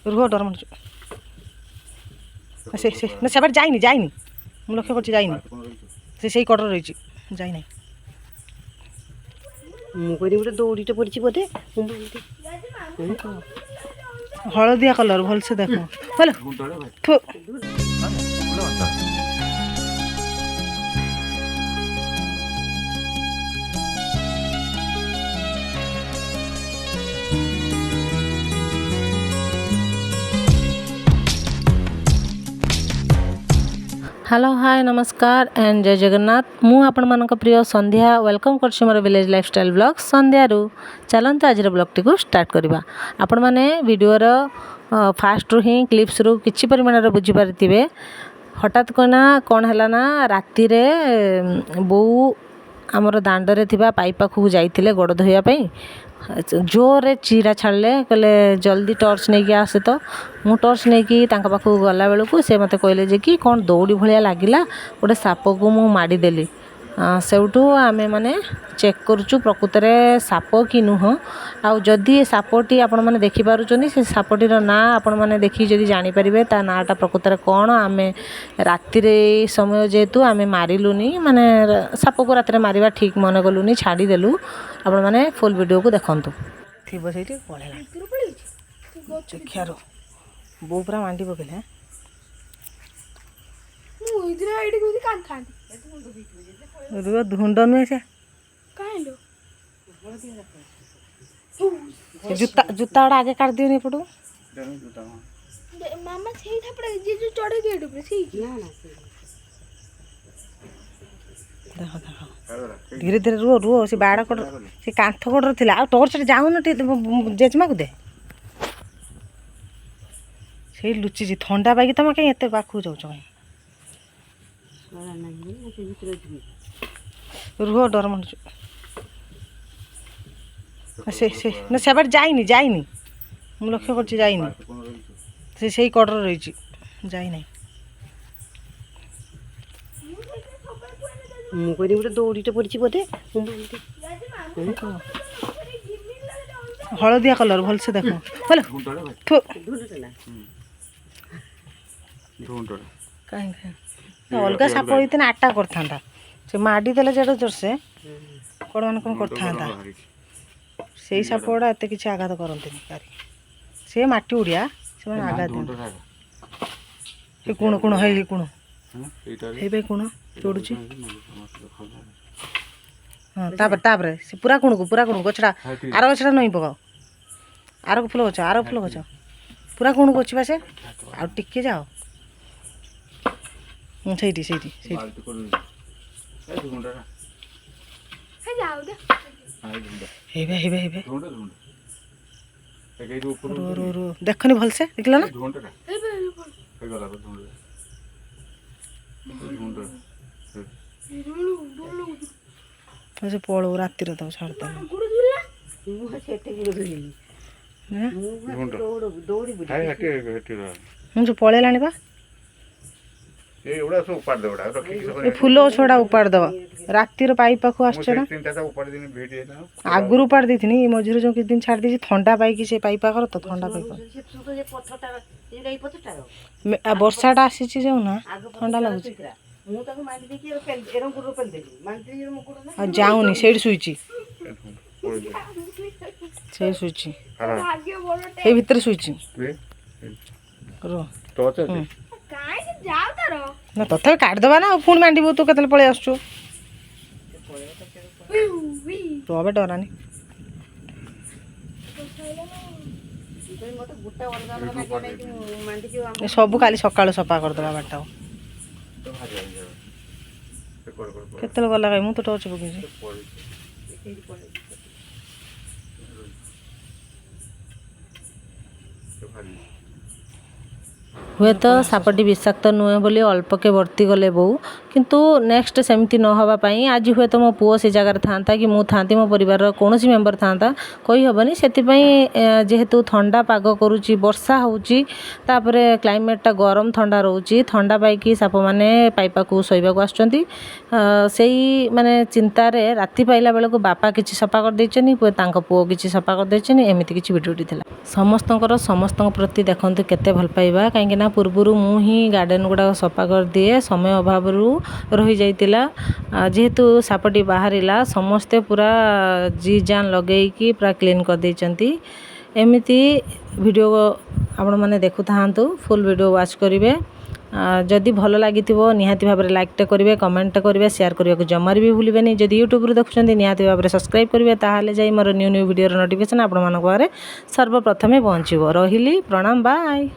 रुह डर मन से ना से जाइनी जाइनी मु लक्ष्य कर जाइनी से कटर रही जाइना मुझे गोटे दौड़ीटे पड़ी बोधे हलदिया कलर भल से देख बोल हेलो हाय नमस्कार एंड जय जगन्नाथ मु आपण मानक प्रिय संध्या वेलकम करछि मोर विलेज लाइफस्टाइल ब्लॉग संध्या रु चलते आज ब्लॉग टी को स्टार्ट करवा आपण माने वीडियोर फास्ट रु ही क्लिप्स रु किछि परिमाण बुझी पारिथिबे हठात कोना कौन है ना राति रे बो आमर दांडरे थिबा पाइप पाखु जाइथिले गोड़ धोइया पई जोरे चीरा छाड़े कहले जल्दी टॉर्च नहीं आस तो मु टॉर्च नहीं पाखक गला बेलू से मत कहले जे कि कौन दौड़ी भाया लगिला गोटे साप को मु मारिदेली सेठू आमे माने चेक करुचु प्रकृत में साप कि नुह आदि सापटी आपण मैंने देखिपुं से सापटीर ना आपण मैंने देखी जदि जानीपारे ता नाटा प्रकृत में कौन आम राति समय जेहेतु आम मारिलुनी माने साप को राति मारिबा ठीक मन कलुनी छाड़देलु आपण मैंने फुल वीडियो को देखु थी पलैर बो पूरा मांडी पकड़े धुंड नुहे से जूता जूता गुड़ा आगे काट दियो पटू मामा सही थापड़े जे जो चढ़े गेट ऊपर सही देखो देखो धीरे धीरे रुह रुह से बाड़ कड़ से कांथ कड़र थिला आ टॉर्च जाऊन जेजमा को दे से लुचि थंडा पाई तुम कहीं एत पाखु जाऊच रुह डर मन से ना से जाइनी जाइनी मु लक्ष्य कर जाइनी से कटर रही जाइना मुझे गोटे दौड़ीटे पड़ी बोधे हलदिया कलर भल से देख बोल कहीं अलग साप होता आटा करता से माड़ी देले जेड जोर से कौन मान कौन करता से साप गुड़ा एत किसी आघात करते से माटी उड़िया से आघात कुण कुण है कुण है कुण चोड़ुची हाँ तापर से पूरा कुण को गछड़ा आर गछड़ा नहीं पकाओ आर फुल गछ पूरा कुण को अच्छी से आ टिके जाओ ସେଇଠି ସେଇଠି ଦେଖନି ଭଲସେ ଦେଖିଲ ନା ସେ ପଳଉ ରାତିରେ ତାକୁ ଛାଡ଼ିଦେବ ମୁଁ ଯୋଉ ପଳେଇଲାଣି ବା फुल छड़ा उपाड़ दवा रातिर पाइप पाखु आगुरी उपाड़ दी मझे जो किस दिन छाड़ दी ठंडा पाई से पाइप पाखर तो ठंडा पाइप वर्षाटा आसी जो ना ठंडा लगुच जाऊनी से शुची से शुची भितर शुची ना तथा काटदबा ना पुणी मांडब तू के पलि आसु तो अब डरानी सब खाली सका सफा करदे बाटा केत गला कहीं मुझे टच पकई हुए तो सापटी विषाक्त नुहे बोली अल्पके वर्ती गले बो किंतु नेक्स्ट सेमती न होगा पाई आज हुए तो मो पुओ से जगह था कि मु था मो परिवार कौन मेम्बर था कही हेनी से जेहेतु ठंडा पाग करुच्ची वर्षा होची तापरे क्लाइमेटा गरम ठंडा रोची ठंडा पाई साप मैंने पाइपा को शोवा को आसुँच से माने चिंतार राति पाइला बेलू बापा किसी सफा कर देछनी पुओ किसी सफा कर देछनी एमती किसी भिडियोटी थी समस्त प्रति देखते केते भल पाइबा कहीं पूर्वर मु ही गार्डन गुड़ाक सफा कर दिए समय अभाव रही जाइतिला जेहेतु सापटी बाहरिला समस्ते पूरा जी जान लगेकी पूरा क्लीन कर देइचंती एमिति वीडियो आपण माने देखु थांतु फुल वीडियो वॉच करिवे जदि भल लगी निहाती भाव में लाइक करेंगे कमेंट करेंगे शेयर करने को जमार भी भूलें जदि यूट्यूब देखुं निहाती भाव में सब्सक्राइब करेंगे ताहले जाई मोर न्यू वीडियो नोटिफिकेशन आपण मानक सर्वप्रथमे पहुँचो रही प्रणाम बाय।